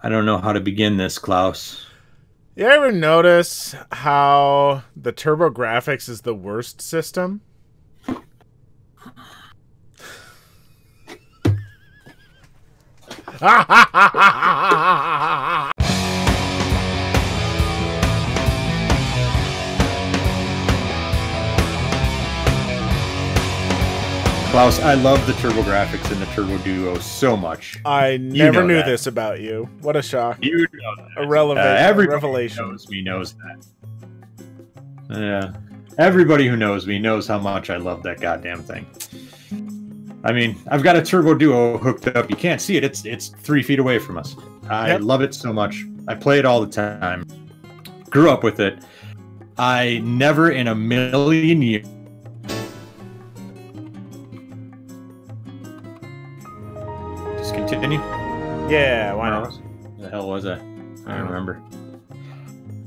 I don't know how to begin this, Klaus. You ever notice how the Turbografx is the worst system? Klaus, I love the Turbografx and the Turbo Duo so much. I never knew this about you. What a shock. You know that. A revelation. Who knows me knows that. Yeah. Everybody who knows me knows how much I love that goddamn thing. I mean, I've got a Turbo Duo hooked up. You can't see it. It's 3 feet away from us. I love it so much. I play it all the time. Grew up with it. I never in a million years... Continue? Yeah, why not? What the hell was that? I don't remember.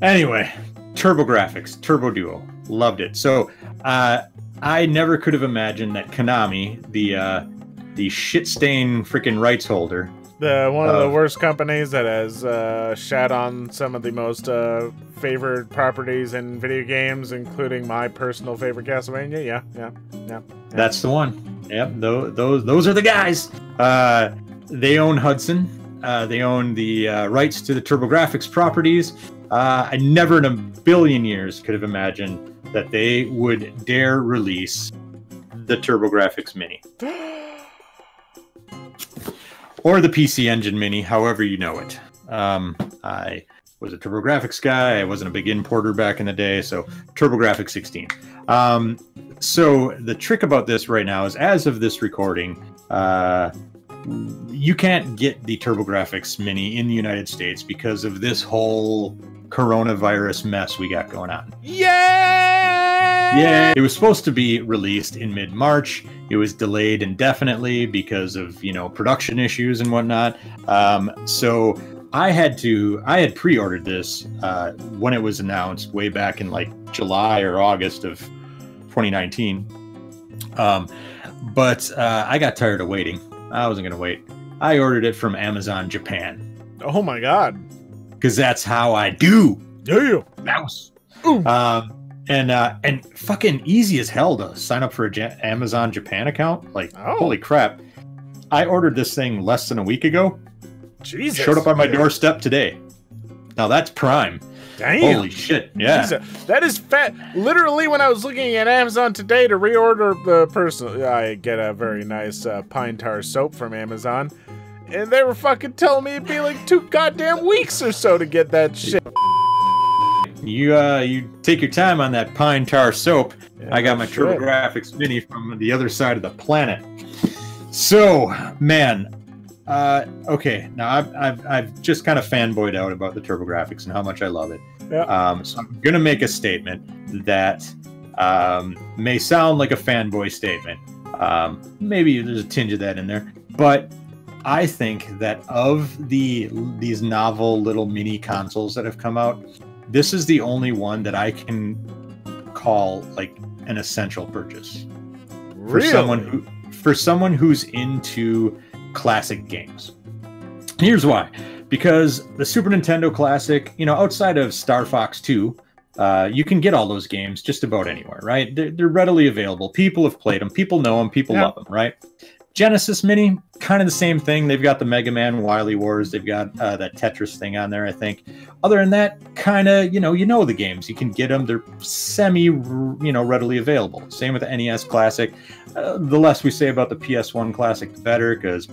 Anyway, Turbografx, Turbo Duo. Loved it. So, I never could have imagined that Konami, the shit-stain freaking rights holder... one of the worst companies that has shat on some of the most favored properties in video games, including my personal favorite Castlevania. Yeah. That's the one. Yep, those are the guys. They own Hudson. They own the rights to the Turbografx properties. I never in a billion years could have imagined that they would dare release the Turbografx Mini. Or the PC Engine Mini, however you know it. I was a Turbografx guy. I wasn't a big importer back in the day, so Turbografx 16. So the trick about this right now is, as of this recording, you can't get the Turbografx Mini in the United States because of this whole coronavirus mess we got going on. Yeah! It was supposed to be released in mid-March. It was delayed indefinitely because of, production issues and whatnot. So I had pre-ordered this when it was announced way back in like July or August of 2019. But I got tired of waiting. I wasn't going to wait. I ordered it from Amazon Japan. Oh my god. Because that's how I do. Yeah. Mouse. And fucking easy as hell to sign up for a Amazon Japan account. Like, holy crap. I ordered this thing less than a week ago. Jesus. Showed up on my doorstep today. Now that's Prime. Damn. Holy shit, yeah. Jesus. That is fat. Literally, when I was looking at Amazon today to reorder the person, I get a very nice pine tar soap from Amazon. And they were fucking telling me it'd be like 2 goddamn weeks or so to get that shit. You take your time on that pine tar soap. Yeah, I got my Turbografx Mini from the other side of the planet. So, man, okay. Now I've just kind of fanboyed out about the Turbografx and how much I love it. Yeah. So I'm gonna make a statement that may sound like a fanboy statement. Maybe there's a tinge of that in there, but I think that of these novel little mini consoles that have come out, this is the only one that I can call like an essential purchase. Really? For someone who's into classic games. Here's why. Because the Super Nintendo Classic, outside of Star Fox 2, you can get all those games just about anywhere, right? They're readily available. People have played them. People know them. People love them, right? Genesis Mini, kind of the same thing. They've got the Mega Man Wily Wars. They've got that Tetris thing on there, I think. Other than that, kind of, you know the games. You can get them. They're readily available. Same with the NES Classic. The less we say about the PS1 Classic, the better, because...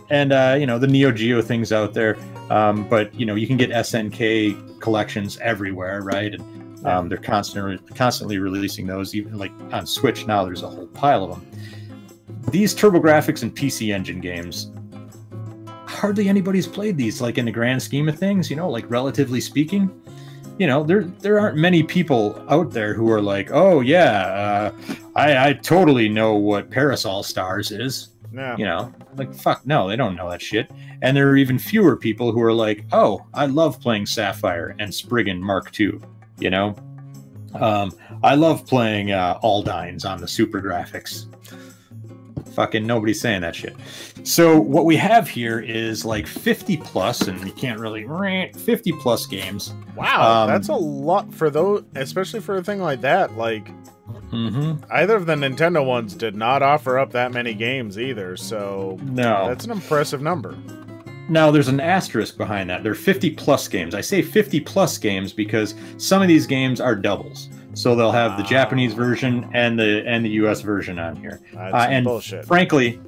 the Neo Geo things out there. But, you can get SNK collections everywhere, right? And they're constantly releasing those. Even like on Switch now, there's a whole pile of them. These Turbografx and PC Engine games, hardly anybody's played these, like in the grand scheme of things, like relatively speaking. There aren't many people out there who are like, oh yeah, I totally know what Paris All Stars is. Yeah. Like, fuck no, they don't know that shit. And there are even fewer people who are like, oh, I love playing Sapphire and Spriggan Mark II. I love playing Aldines on the Super Graphics. Fucking nobody's saying that shit. So what we have here is like 50 plus, and you can't really 50 plus games. Wow, that's a lot for those, especially for a thing like that. Like, either of the Nintendo ones did not offer up that many games either, so no, that's an impressive number. Now, there's an asterisk behind that. There are 50 plus games. I say 50 plus games because some of these games are doubles. So they'll have the Japanese version and the US version on here. That's and bullshit. Frankly,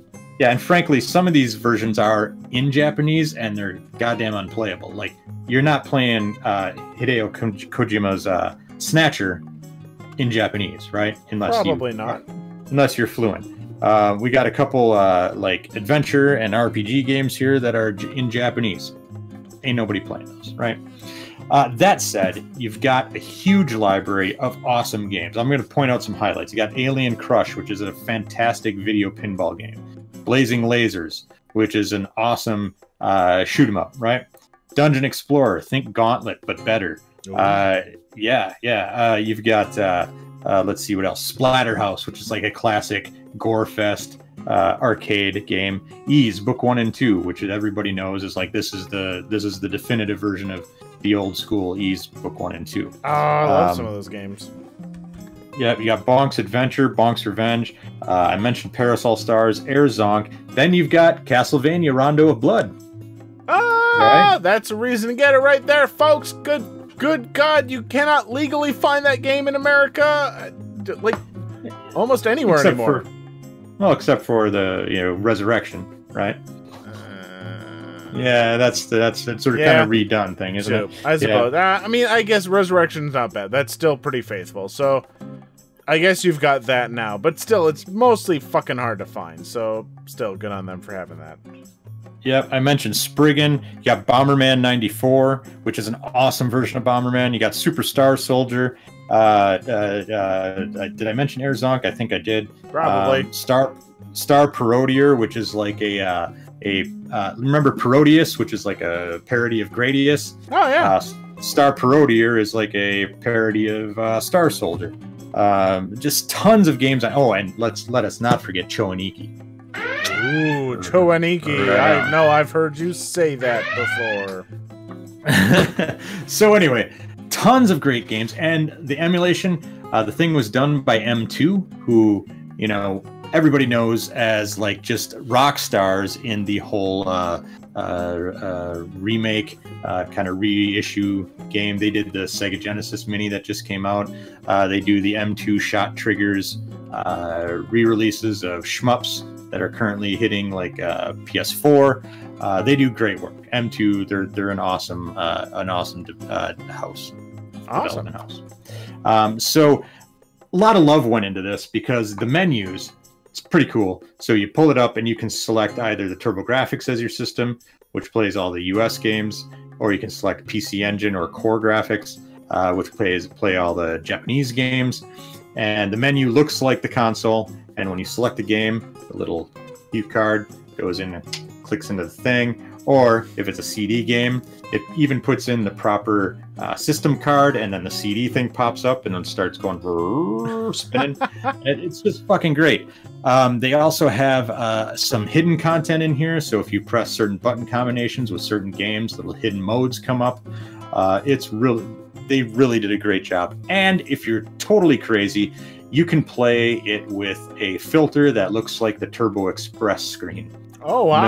some of these versions are in Japanese and they're goddamn unplayable. Like, you're not playing Hideo Kojima's Snatcher in Japanese, right? Probably not. Unless you're fluent. We got a couple like adventure and RPG games here that are in Japanese. Ain't nobody playing those, right? That said, you've got a huge library of awesome games. I'm going to point out some highlights. You got Alien Crush, which is a fantastic video pinball game. Blazing Lasers, which is an awesome shoot 'em up, right? Dungeon Explorer, think Gauntlet, but better. You've got, let's see what else. Splatterhouse, which is like a classic gore fest arcade game. Ys Book 1 and 2, which everybody knows is like this is the definitive version of the old school Ys Book 1 and 2. Oh, I love some of those games. Yeah, you got Bonk's Adventure, Bonk's Revenge. I mentioned Parasol Stars, Air Zonk. Then you've got Castlevania Rondo of Blood. Right? That's a reason to get it right there, folks. Good God, you cannot legally find that game in America, like almost anywhere anymore. Except for the Resurrection, right? Yeah, that's sort of kind of redone thing, isn't it? I suppose. Yeah. I mean, I guess Resurrection's not bad. That's still pretty faithful. So, I guess you've got that now. But still, it's mostly fucking hard to find. So, still, good on them for having that. Yep, I mentioned Spriggan. You got Bomberman 94, which is an awesome version of Bomberman. You got Super Star Soldier. Did I mention Air Zonk? I think I did. Probably. Star Parodier, which is like remember Parodius, which is like a parody of Gradius. Oh yeah. Star Parodier is like a parody of Star Soldier. Just tons of games. And let us not forget Choaniki. Ooh, Choaniki. I know I've heard you say that before. So anyway, tons of great games, and the emulation, the thing was done by M2, who, everybody knows as like just rock stars in the whole remake, kind of reissue game. They did the Sega Genesis Mini that just came out. They do the M2 Shot Triggers re-releases of shmups that are currently hitting like PS4. They do great work. M2, they're an awesome house. Awesome. Development house. So a lot of love went into this because the menus, it's pretty cool. So you pull it up and you can select either the Turbografx as your system, which plays all the US games, or you can select PC Engine or Core Graphics, which play all the Japanese games. And the menu looks like the console, and when you select the game, the little cue card goes in and clicks into the thing. Or if it's a CD game, it even puts in the proper system card, and then the CD thing pops up and then starts going spinning. It's just fucking great. They also have some hidden content in here. So if you press certain button combinations with certain games, little hidden modes come up. They really did a great job. And if you're totally crazy, you can play it with a filter that looks like the Turbo Express screen. Oh wow!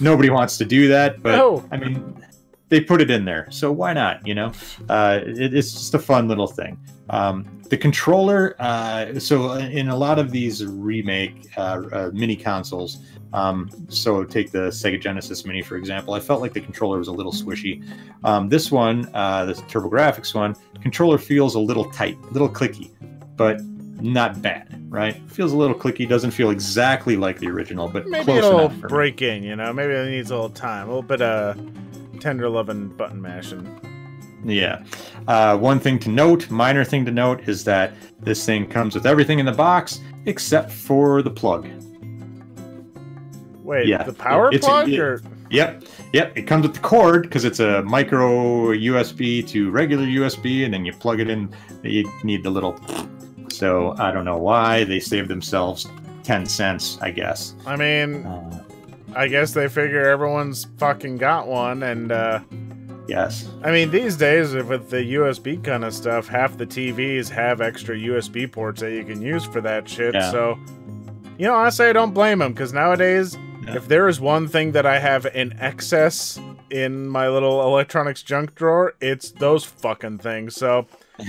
Nobody wants to do that, but I mean, they put it in there, so why not? It's just a fun little thing. The controller. So in a lot of these remake mini consoles, so take the Sega Genesis Mini for example. I felt like the controller was a little squishy. This one, the Turbografx one, controller feels a little tight, a little clicky, but not bad, right? Feels a little clicky, doesn't feel exactly like the original, but maybe close it'll enough break in, maybe it needs a little time, a little bit of tender loving button mashing. Yeah. One thing to note, minor thing to note, is that this thing comes with everything in the box except for the plug. Wait, the power plug? Yep. It comes with the cord because it's a micro USB to regular USB, and then you plug it in. You need the little. So I don't know why they saved themselves 10 cents, I guess. I mean, I guess they figure everyone's fucking got one, and yes. I mean, these days with the USB kind of stuff, half the TVs have extra USB ports that you can use for that shit. Yeah. So, you know, honestly, I don't blame them, because nowadays, if there is one thing that I have in excess in my little electronics junk drawer, it's those fucking things. So,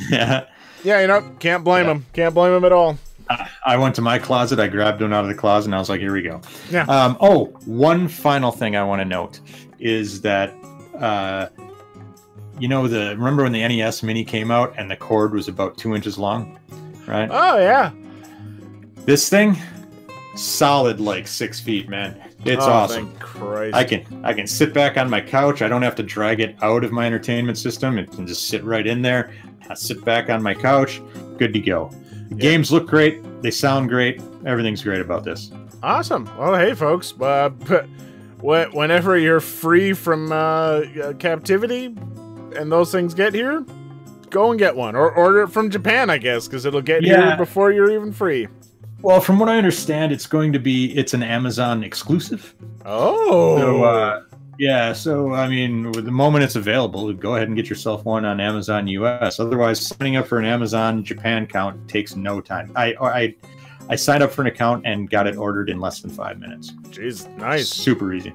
Yeah. yeah, you know, can't blame them. Can't blame them at all. I went to my closet, I grabbed one out of the closet, and I was like, here we go. Yeah. Oh, one final thing I want to note is that, you know, remember when the NES Mini came out and the cord was about 2 inches long, right? Oh, yeah. This thing, solid like 6 feet, man. It's awesome. Thank Christ. I can sit back on my couch. I don't have to drag it out of my entertainment system. It can just sit right in there. I sit back on my couch. Good to go. The games look great. They sound great. Everything's great about this. Awesome. Well, hey, folks. Whenever you're free from captivity and those things get here, go and get one. Or order it from Japan, I guess, because it'll get here before you're even free. Well, from what I understand, it's an Amazon exclusive. Oh. So, yeah, so, I mean, with the moment it's available, go ahead and get yourself one on Amazon US. Otherwise, signing up for an Amazon Japan account takes no time. I signed up for an account and got it ordered in less than 5 minutes. Jeez, nice. Super easy.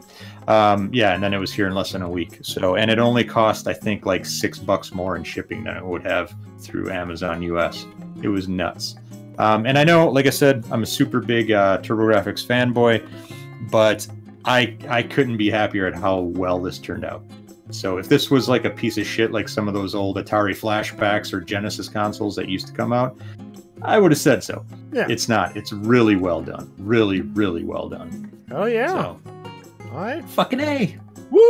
Yeah, and then it was here in less than a week. So, and it only cost, I think, like $6 more in shipping than it would have through Amazon US. It was nuts. And I know, like I said, I'm a super big Turbografx fanboy, but I couldn't be happier at how well this turned out. So if this was like a piece of shit, like some of those old Atari flashbacks or Genesis consoles that used to come out, I would have said so. Yeah. It's not. It's really well done. Really, really well done. Oh, yeah. So, all right. Fucking A. Woo!